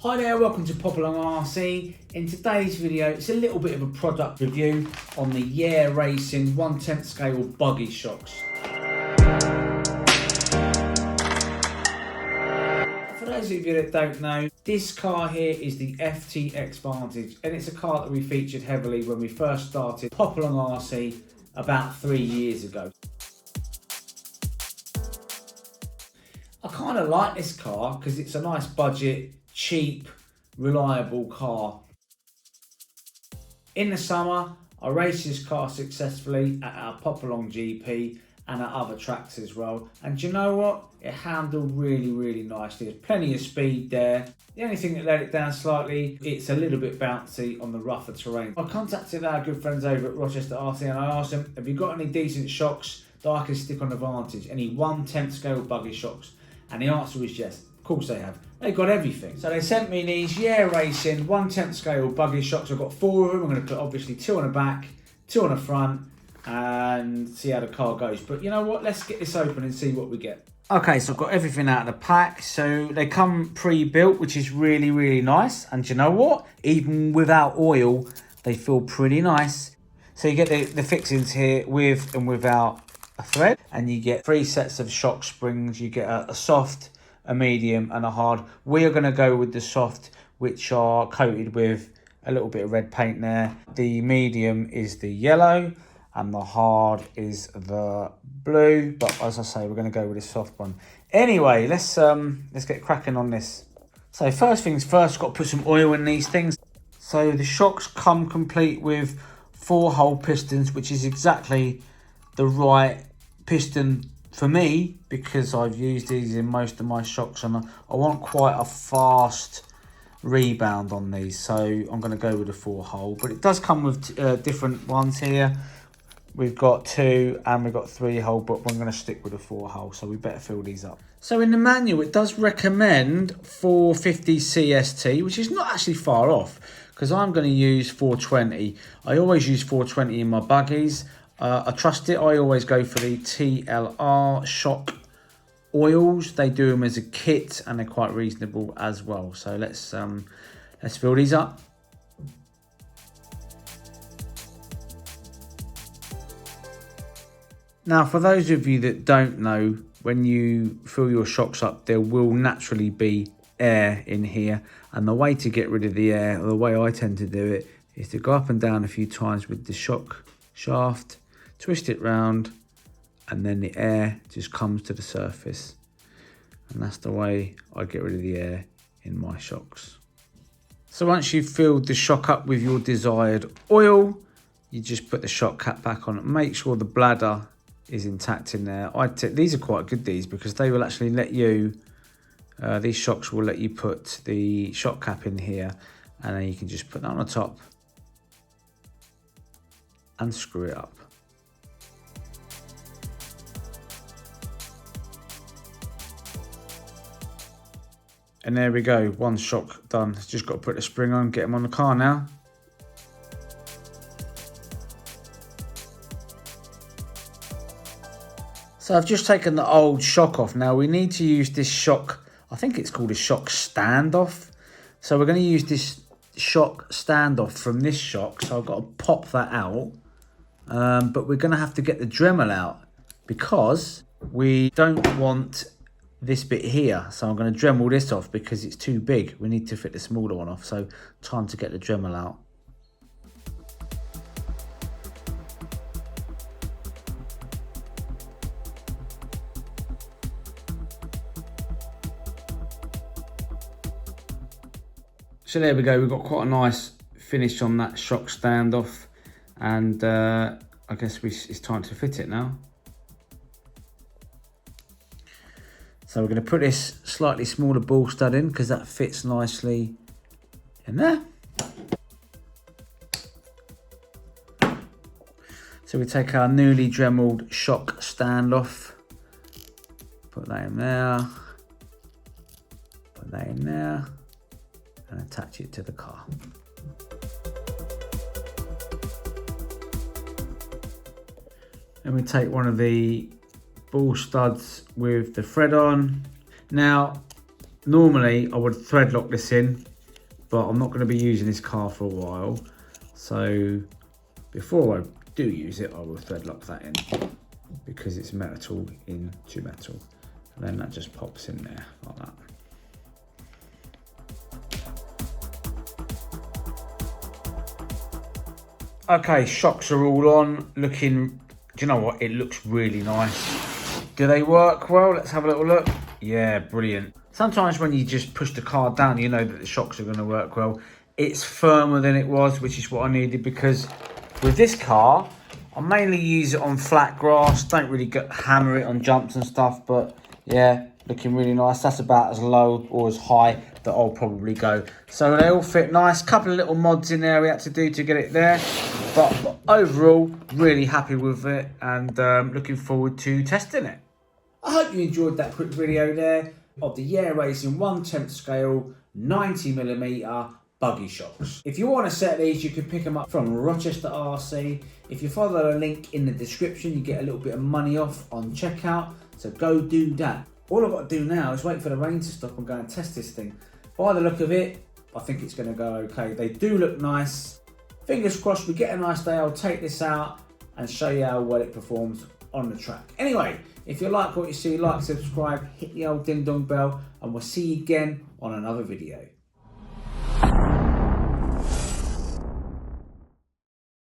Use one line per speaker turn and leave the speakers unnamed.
Hi there, welcome to Popalong RC. In today's video, it's a little bit of a product review on the Yeah Racing 1/10 scale buggy shocks. For those of you that don't know, this car here is the FTX Vantage, and it's a car that we featured heavily when we first started Popalong RC about 3 years ago. I kind of like this car because it's a nice budget, cheap, reliable car. In the summer, I raced this car successfully at our Popalong GP and at other tracks as well. And do you know what? It handled really nicely. There's plenty of speed there. The only thing that let it down slightly, it's a little bit bouncy on the rougher terrain. I contacted our good friends over at Rochester RC and I asked them, have you got any decent shocks that I can stick on the Vantage? Any 1/10 scale buggy shocks? And the answer was yes. Of course they have. They've got everything. So they sent me these Yeah Racing 1/10 scale buggy shocks. I've got 4 of them. I'm going to put obviously 2 on the back, 2 on the front, and see how the car goes. But you know what? Let's get this open and see what we get. Okay, so I've got everything out of the pack. So they come pre-built, which is really nice. And you know what? Even without oil, they feel pretty nice. So you get the fixings here with and without a thread, and you get 3 sets of shock springs. You get a soft, a medium and a hard. We are going to go with the soft, which are coated with a little bit of red paint there. The medium is the yellow and the hard is the blue, but as I say, we're going to go with the soft one. Anyway, let's get cracking on this. So first things first, got to put some oil in these things. So the shocks come complete with 4-hole pistons, which is exactly the right piston for me because I've used these in most of my shocks and I want quite a fast rebound on these, so I'm going to go with a 4-hole. But it does come with different ones here. We've got 2 and we've got 3-hole, but I'm going to stick with a 4-hole, so we better fill these up. So in the manual it does recommend 450 CST, which is not actually far off because I'm going to use 420. I always use 420 in my buggies. I trust it. I always go for the TLR shock oils. They do them as a kit and they're quite reasonable as well. So let's fill these up. Now, for those of you that don't know, when you fill your shocks up, there will naturally be air in here. And the way to get rid of the air, or the way I tend to do it, is to go up and down a few times with the shock shaft, twist it round, and then the air just comes to the surface. And that's the way I get rid of the air in my shocks. So once you've filled the shock up with your desired oil, you just put the shock cap back on. Make sure the bladder is intact in there. These are quite good, these, because they will actually let you, these shocks will let you put the shock cap in here, and then you can just put that on the top and screw it up. And there we go, 1 shock done. Just got to put the spring on, get them on the car now. So I've just taken the old shock off. Now we need to use this shock, I think it's called a shock standoff. So we're going to use this shock standoff from this shock. So I've got to pop that out. But we're going to have to get the Dremel out because we don't want this bit here. So I'm going to Dremel this off because it's too big. We need to fit the smaller one off. So time to get the Dremel out. So there we go, we've got quite a nice finish on that shock standoff, and I guess it's time to fit it now. So we're going to put this slightly smaller ball stud in because that fits nicely in there. So we take our newly Dremeled shock standoff, put that in there, put that in there, and attach it to the car. Then we take one of the ball studs with the thread on. Now, normally I would thread lock this in but I'm not going to be using this car for a while. So before I do use it, I will thread lock that in because it's metal into metal. And then that just pops in there like that. Okay, shocks are all on, looking, do you know what, it looks really nice. Do they work well? Let's have a little look. Yeah, brilliant. Sometimes when you just push the car down, you know that the shocks are going to work well. It's firmer than it was, which is what I needed, because with this car, I mainly use it on flat grass, don't really hammer it on jumps and stuff, but yeah, looking really nice. That's about as low or as high that I'll probably go. So they all fit nice. Couple of little mods in there we had to do to get it there, but overall really happy with it, and looking forward to testing it. I hope you enjoyed that quick video there of the Yeah Racing 1/10 scale 90mm buggy shocks. If you want a set of these, you can pick them up from Rochester RC. If you follow the link in the description, you get a little bit of money off on checkout, so go do that. All I've got to do now is wait for the rain to stop and go and test this thing. By the look of it, I think it's going to go okay. They do look nice. Fingers crossed we get a nice day. I'll take this out and show you how well it performs on the track. Anyway, if you like what you see, like, subscribe, hit the old ding dong bell, and we'll see you again on another video.